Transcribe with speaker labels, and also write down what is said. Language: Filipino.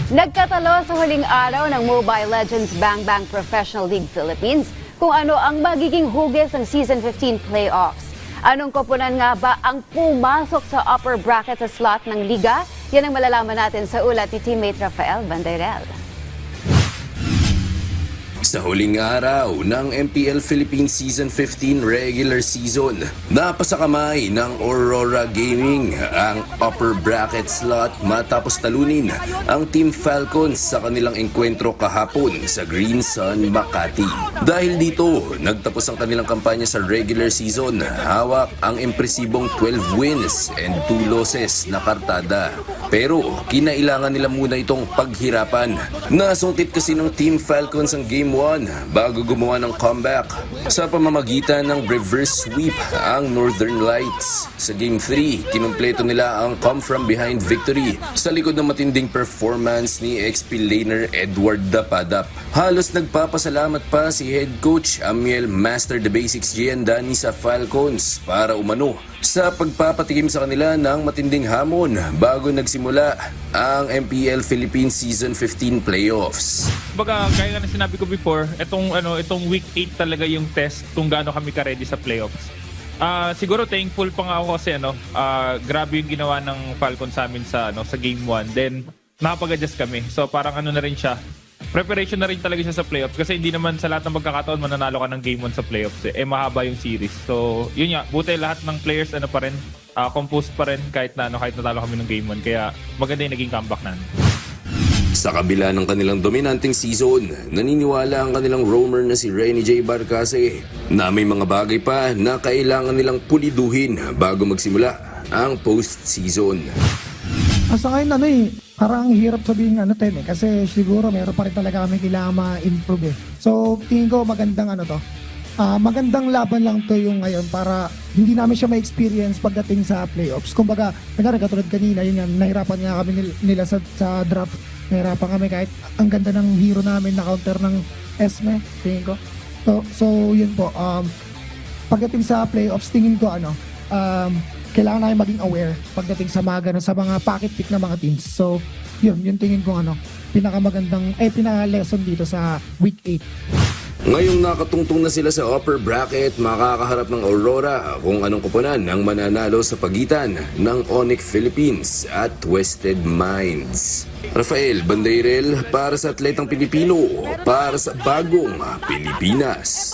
Speaker 1: Nagkatalo sa huling araw ng Mobile Legends Bang Bang Professional League Philippines kung ano ang magiging hugis ng Season 15 playoffs. Anong koponan nga ba ang pumasok sa upper bracket sa slot ng liga? Yan ang malalaman natin sa ulat ni teammate Rafael Bandairel.
Speaker 2: Sa huling araw ng MPL Philippines Season 15 regular season, napasakamay ng Aurora Gaming ang upper bracket slot matapos talunin ang Team Falcons sa kanilang engkwentro kahapon sa Green Sun, Makati. Dahil dito, nagtapos ang kanilang kampanya sa regular season, hawak ang impresibong 12 wins and 2 losses na kartada. Pero kinailangan nila muna itong paghirapan. Nasungkit kasi ng Team Falcons ang Game 1 bago gumawa ng comeback sa pamamagitan ng reverse sweep ang Northern Lights. Sa Game 3, kinumpleto nila ang come from behind victory sa likod ng matinding performance ni XP laner Edward Dapadap. Halos nagpapasalamat pa si head coach Amiel Master the Basics Giandani sa Falcons para umano sa pagpapatikim sa kanila ng matinding hamon bago nagsimula ang MPL Philippines Season 15 playoffs.
Speaker 3: Baga, kaya nga na sinabi ko before, itong week 8 talaga yung test kung gaano kami ka-ready sa playoffs. Siguro thankful pa nga ako kasi grabe yung ginawa ng Falcon sa amin sa game 1. Then nakapag-adjust kami. So parang na rin siya. Preparation na rin talaga siya sa playoffs kasi hindi naman sa lahat ng magkakataon mananalo ka ng game 1 sa playoffs. Mahaba yung series. So yun nga, buti lahat ng players pa rin, composed pa rin kahit natalo kami ng game 1. Kaya maganda yung naging comeback namin.
Speaker 2: Sa kabila ng kanilang dominanting season, naniniwala ang kanilang roamer na si Renny J. Barcase na may mga bagay pa na kailangan nilang puliduhin bago magsimula ang postseason.
Speaker 4: Sa ngayon, parang hirap sabihin kasi siguro meron pa rin talaga kami kailangan ma-improve . So, tingin ko magandang magandang laban lang to yung ngayon para hindi namin siya ma-experience pagdating sa playoffs. Kumbaga, katulad kanina, yun nga, nahirapan nga kami nila sa draft. Nahirapan kami kahit ang ganda ng hero namin na counter ng Esme, tingin ko. So yun po, pagdating sa playoffs, tingin ko kailangan namin maging aware pagdating sa sa mga pocket pick na mga teams. So yun tingin ko pinaka-lesson dito sa week 8.
Speaker 2: Ngayong nakatungtong na sila sa upper bracket, makakaharap ng Aurora kung anong koponan ang mananalo sa pagitan ng Onyx Philippines at Twisted Minds. Rafael Bandairel para sa Atletang Pilipino, para sa Bagong Pilipinas.